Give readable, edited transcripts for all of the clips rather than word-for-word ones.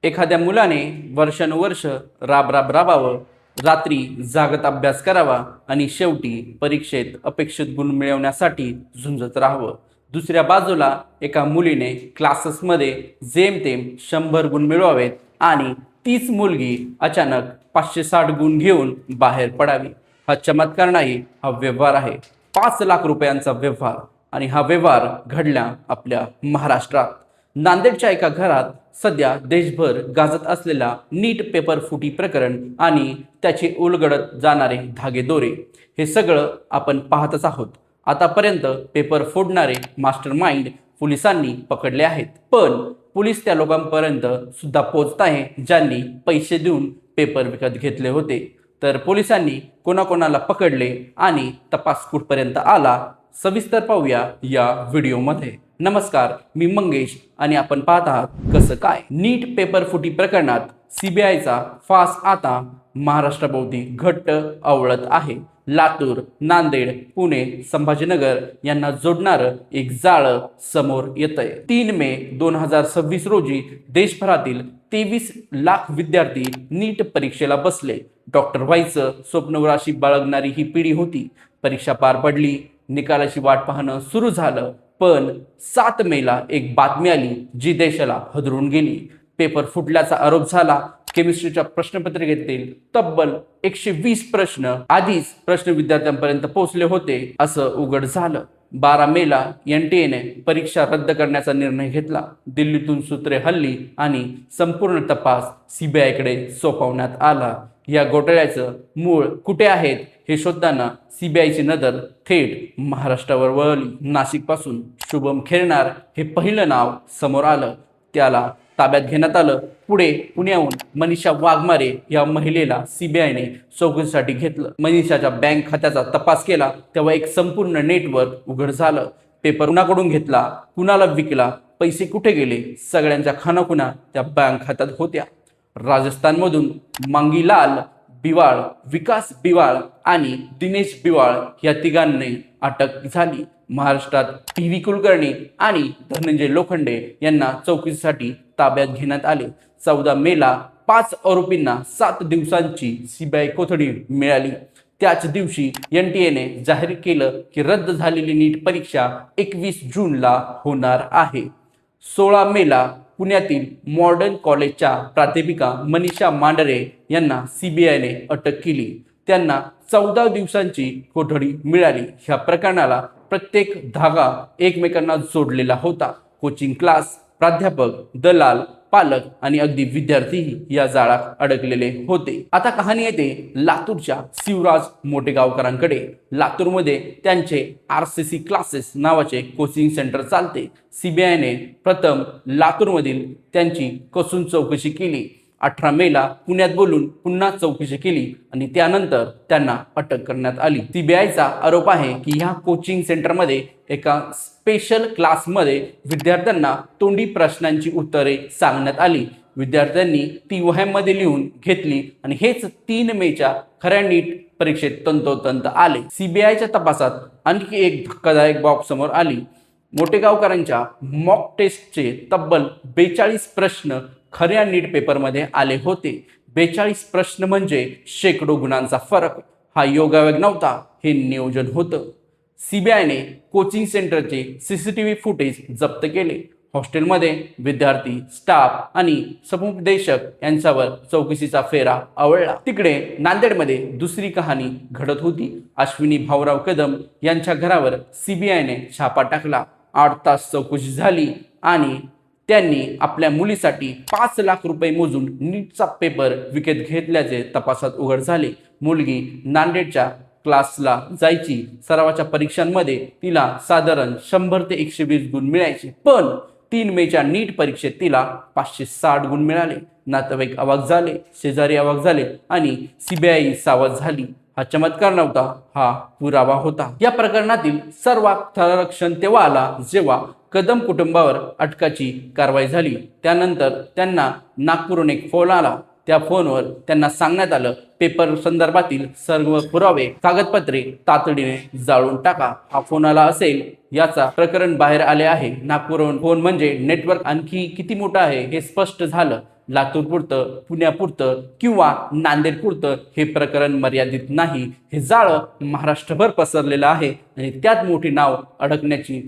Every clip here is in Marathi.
एखाद्या मुलाने वर्षानुवर्ष राबावं, रात्री जागत अभ्यास करावा आणि शेवटी परीक्षेत अपेक्षित गुण मिळवण्यासाठी झुंजत राहावं. दुसऱ्या बाजूला एका मुलीने क्लासेसमध्ये जेमतेम 100 गुण मिळवावेत आणि तीच मुलगी अचानक 560 गुण घेऊन बाहेर पडावी. हा चमत्कार नाही, हा व्यवहार आहे. 5 लाख रुपयांचा व्यवहार. आणि हा व्यवहार घडला आपल्या महाराष्ट्रात. नांदेडच्या एका घरात सध्या देशभर गाजत असलेला नीट पेपर फुटी प्रकरण आणि त्याचे उलगडत जाणारे धागेदोरे हे सगळं आपण पाहतच आहोत. आतापर्यंत पेपर फोडणारे मास्टर माइंड पोलिसांनी पकडले आहेत, पण पोलीस त्या लोकांपर्यंत सुद्धा पोहोचत आहे ज्यांनी पैसे देऊन पेपर विकत घेतले होते. तर पोलिसांनी कोणाकोणाला पकडले आणि तपास कुठपर्यंत आला, सविस्तर पाहूया या व्हिडिओमध्ये. नमस्कार, मी मंगेश आणि आपण पाहत आहात कसं काय. नीट पेपर फुटी प्रकरणात सीबीआयचा फास आता महाराष्ट्राभोवती घट्ट आवळत आहे. लातूर, नांदेड, पुणे, संभाजीनगर यांना जोडणारं एक जाळं समोर येतंय. 3 मे 2026 रोजी देशभरातील 23 लाख विद्यार्थी नीट परीक्षेला बसले. डॉक्टर व्हायचं स्वप्नवराशी बाळगणारी ही पिढी होती. परीक्षा पार पडली, निकालाची वाट पाहणं सुरू झालं, पण 7 मेला एक बातमी आली जी देशाला हादरवून गेली. पेपर फुटल्याचा आरोप झाला. केमिस्ट्रीच्या प्रश्नपत्रिकेतील तब्बल 120 प्रश्न आधीच प्रश्न विद्यार्थ्यांपर्यंत पोहोचले होते असं उघड झालं. 12 मेला NTA परीक्षा रद्द करण्याचा निर्णय घेतला. दिल्लीतून सूत्रे हल्ली आणि संपूर्ण तपास सीबीआयकडे सोपवण्यात आला. या घोटाळ्याचं मूळ कुठे आहेत हे शोधताना सीबीआयची नजर थेट महाराष्ट्रावर वळली. नाशिकपासून शुभम खेरनार हे पहिलं नाव समोर आलं. त्याला ताब्यात घेण्यात आलं. पुढे पुण्याहून मनीषा वाघमारे या महिलेला सीबीआयने चौकशीसाठी घेतलं. मनीषाच्या बँक खात्याचा तपास केला तेव्हा एक संपूर्ण नेटवर्क उघड झालं. पेपर कुणाकडून घेतला, कुणाला विकला, पैसे कुठे गेले, सगळ्यांच्या खानाखुणा त्या बँक खात्यात होत्या. राजस्थानमधून मांगीलाल बिवाळ, विकास बिवाळ आणि दिनेश बिवाळ या तिघांनी अटक झाली. महाराष्ट्रात PV कुलकर्णी आणि धनंजय लोखंडे यांना चौकशीसाठी ताब्यात घेण्यात आले. 14 मेला 5 आरोपींना 7 दिवसांची सीबीआय कोठडी मिळाली. त्याच दिवशी NTA जाहीर केलं की रद्द झालेली नीट परीक्षा 21 जूनला होणार आहे. 16 मेला पुण्यातील मॉडर्न कॉलेजच्या प्राध्यापिका मनीषा मांढरे यांना सीबीआयने अटक केली. त्यांना 14 दिवसांची कोठडी मिळाली. ह्या प्रकरणाला प्रत्येक धागा एकमेकांना जोडलेला होता. कोचिंग क्लास, प्राध्यापक, दलाल, पालक आणि अगदी विद्यार्थीही या जाळात अडकलेले होते. आता कहाणी येते लातूरच्या शिवराज मोटेगावकरांकडे. लातूरमध्ये त्यांचे RCC क्लासेस नावाचे कोचिंग सेंटर चालते. सीबीआयने प्रथम लातूरमधील त्यांची कसून चौकशी केली. 18 मेला पुण्यात बोलून पुन्हा चौकशी केली आणि त्यानंतर त्यांना अटक करण्यात आली. सीबीआयचा आरोप आहे की ह्या कोचिंग सेंटरमध्ये एका स्पेशल क्लासमध्ये विद्यार्थ्यांना तोंडी प्रश्नांची उत्तरे सांगण्यात आली. विद्यार्थ्यांनी ती वह्यांमध्ये लिहून घेतली आणि हेच 3 मेच्या खऱ्या नीट परीक्षेत तंतोतंत आले. सीबीआयच्या तपासात आणखी एक धक्कादायक बाब समोर आली. मोटेगावकरांच्या मॉक टेस्टचे तब्बल 42 प्रश्न खऱ्या नीट पेपरमध्ये आले होते. 42 प्रश्न म्हणजे शेकडो गुणांचा फरक. हा योगायोग नव्हता, हे नियोजन होतं. सीबीआयने कोचिंग सेंटरचे CCTV फुटेज जप्त केले. हॉस्टेलमध्ये विद्यार्थी, स्टाफ आणि समुपदेशक यांच्यावर चौकशीचा फेरा आवळला. तिकडे नांदेडमध्ये दुसरी कहाणी घडत होती. अश्विनी भाऊराव कदम यांच्या घरावर सीबीआयने छापा टाकला. 8 तास चौकशी झाली आणि त्यांनी आपल्या मुलीसाठी 5 लाख रुपये मोजून नीटचा पेपर विकत घेतल्याचे तपासात उघड झाले. मुलगी नांदेडच्या क्लासला जायची. सरावाच्या परीक्षांमध्ये तिला साधारण 100 ते 120 गुण मिळायचे, पण 3 मेच्या नीट परीक्षेत तिला 560 गुण मिळाले. नातेवाईक अवाक झाले, शेजारी अवाक झाले आणि सीबीआय सावध झाली. हा चमत्कार नव्हता, हा पुरावा होता. या प्रकरणातील सर्वात थरारक क्षण तेव्हा आला जेव्हा कदम कुटुंबावर अटकाची कारवाई झाली. त्यानंतर त्यांना नागपूरहून एक फोन आला. त्या फोनवर त्यांना सांगण्यात आलं, पेपर संदर्भातील सर्व पुरावे, कागदपत्रे तातडीने जाळून टाका. हा फोन आला असेल याचा प्रकरण बाहेर आले आहे. नागपूरहून फोन म्हणजे नेटवर्क आणखी किती मोठं आहे हे स्पष्ट झालं. लातूरपुरतं, पुण्यापुरतं किंवा नांदेडपुरतं हे प्रकरण मर्यादित नाही. हे जाळं महाराष्ट्रभर पसरलेलं आहे आणि त्यात मोठी नाव अडकण्याची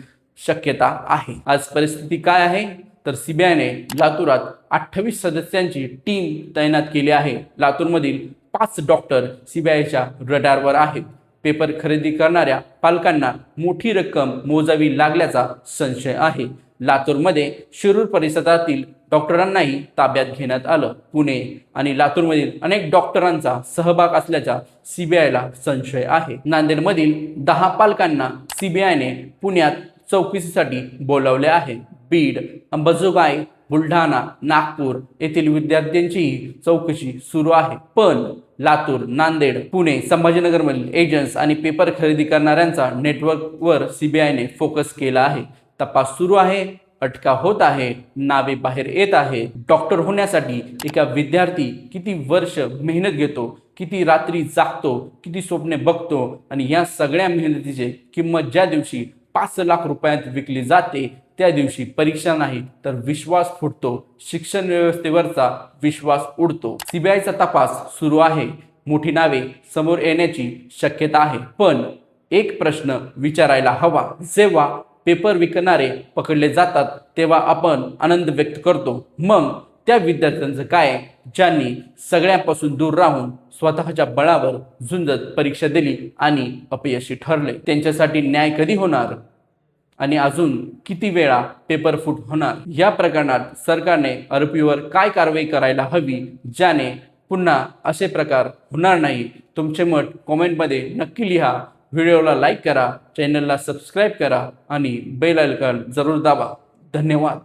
शक्यता आहे. आज परिस्थिती काय आहे तर सीबीआयने लातूरात 28 सदस्यांची टीम तैनात केली आहे. लातूरमधील 5 डॉक्टर सीबीआयच्या रडारवर आहेत. पेपर खरेदी करणाऱ्या पालकांना मोठी रक्कम मोजावी लागल्याचा संशय आहे. लातूरमध्ये शिरूर परिसरातील डॉक्टरांनाही ताब्यात घेण्यात आलं. पुणे आणि लातूरमधील अनेक डॉक्टरांचा सहभाग असल्याचा सीबीआयला संशय आहे. नांदेडमधील 10 पालकांना सीबीआयने पुण्यात चौकशीसाठी बोलावले आहे. बीड, अंबाजोगाई, बुलढाणा, नागपूर येथील विद्यार्थ्यांचीही चौकशी सुरू आहे. पण लातूर, नांदेड, पुणे, संभाजीनगरमधील एजंट्स आणि पेपर खरेदी करणाऱ्यांचा नेटवर्कवर सीबीआयने फोकस केला आहे. तपास सुरू आहे, अटका होत आहे, नावे बाहेर येत आहे. डॉक्टर होण्यासाठी एका विद्यार्थी किती वर्ष मेहनत घेतो, किती रात्री जागतो, किती स्वप्ने बघतो आणि या सगळ्या मेहनतीची किंमत ज्या दिवशी 5 लाख रुपयात विकली जाते त्या दिवशी परीक्षा नाही तर विश्वास फुटतो. शिक्षण व्यवस्थेवरचा विश्वास उडतो. सीबीआयचा तपास सुरू आहे. मोठी नावे समोर येण्याची शक्यता आहे. पण एक प्रश्न विचारायला हवा, जेव्हा पेपर विकणारे पकडले जातात तेव्हा आपण आनंद व्यक्त करतो. मग त्या विद्यार्थ्यांचं काय ज्यांनी सगळ्यांपासून दूर राहून स्वतःच्या बळावर झुंजत परीक्षा दिली आणि अपयशी ठरले? त्यांच्यासाठी न्याय कधी होणार आणि अजून किती वेळा पेपर फूट होणार? या प्रकरणात सरकारने आरोपीवर काय कारवाई करायला हवी ज्याने पुन्हा असे प्रकार होणार नाही? तुमचे मत कॉमेंटमध्ये नक्की लिहा. व्हिडिओला लाईक करा, चॅनलला सबस्क्राईब करा आणि बेल आयकॉन जरूर दाबा. धन्यवाद.